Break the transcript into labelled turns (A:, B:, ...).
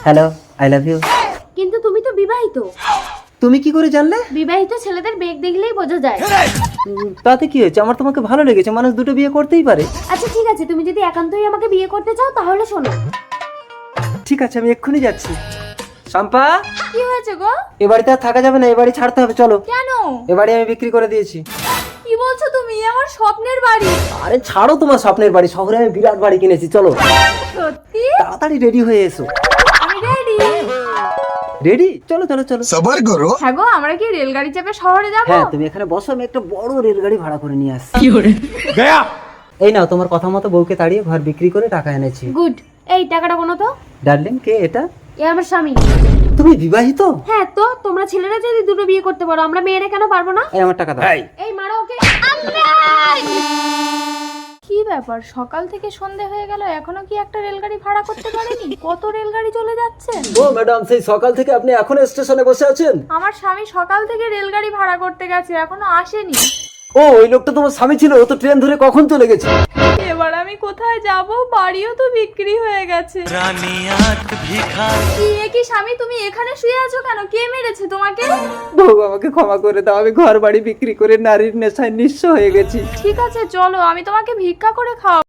A: Hello, I love you.
B: কিন্তু তুমি তো বিবাহিত।
A: তুমি কি করে জানলে?
B: বিবাহিত ছেলেদের বেগ দেখলেই বোঝা যায়।
A: তাতে কি হয়েছে? আমার তোমাকে ভালো লেগেছে, মানুষ দুটো বিয়ে করতেই পারে।
B: আচ্ছা ঠিক আছে, তুমি যদি একান্তই আমাকে বিয়ে করতে চাও তাহলে শোনো।
A: ঠিক আছে, আমি এক্ষুনি যাচ্ছি। শম্পা,
B: কি হয়েছে গো?
A: এ বাড়িতে আর থাকা যাবে না, এ বাড়ি ছাড়তে হবে, চলো।
B: কেন?
A: এ বাড়ি আমি বিক্রি করে দিয়েছি।
B: কি বলছো তুমি? আমার স্বপ্নের বাড়ি।
A: আরে ছাড়ো তোমার স্বপ্নের বাড়ি, শহরে আমি বিরাট বাড়ি কিনেছি, চলো
B: সত্যি?
A: তাড়াতাড়ি রেডি হয়ে এসো।
B: আমি রেডি।
A: রেডি? চলো চলো চলো।
C: सबर करो।
B: হ্যাঁ গো, আমরা কি রেলগাড়ি চেপে শহরে যাব?
A: হ্যাঁ, তুমি এখানে বসো, আমি একটা বড় রেলগাড়ি ভাড়া করে নিয়ে আসছি। এই নাও, তোমার কথা মতো বউকে তাড়িয়ে ঘর বিক্রি করে টাকা এনেছি।
B: গুড। এই টাকাটা কোনো তো?
A: ডার্লিং, কে এটা?
B: এ আমার স্বামী।
A: তুমি বিবাহিত?
B: হ্যাঁ তো, তোমরা ছেলেরা যদি দুটো বিয়ে করতে পারো, আমরা মেয়েরা কেন পারবো না?
A: এই আমার টাকা দাও।
B: এই মারো ওকে। কি ব্যাপার, সকাল থেকে সন্ধে হয়ে গেল এখনো কি একটা রেলগাড়ি ভাড়া করতে পারেনি? কত রেলগাড়ি চলে যাচ্ছে।
A: ও ম্যাডাম, সেই সকাল থেকে আপনি এখন স্টেশনে বসে আছেন?
B: আমার স্বামী সকাল থেকে রেলগাড়ি ভাড়া করতে গেছে, এখনো আসেনি।
A: ও, ওই লোকটা তোমার স্বামী ছিল? ও তো ট্রেন ধরে কখন চলে গেছে।
B: এবার আমি কোথায় যাব? বাড়িও তো বিক্রি হয়ে গেছে। কি এ কি স্বামী, তুমি এখানে শুয়ে আছো কেন? কে মেরেছে তোমাকে?
A: বউ, আমাকে ক্ষমা করে দাও, আমি ঘর বাড়ি বিক্রি করে নারীর নেশায় নিঃস্ব হয়ে গেছি।
B: ঠিক আছে চলো, আমি তোমাকে ভিক্ষা করে খাওয়াবো।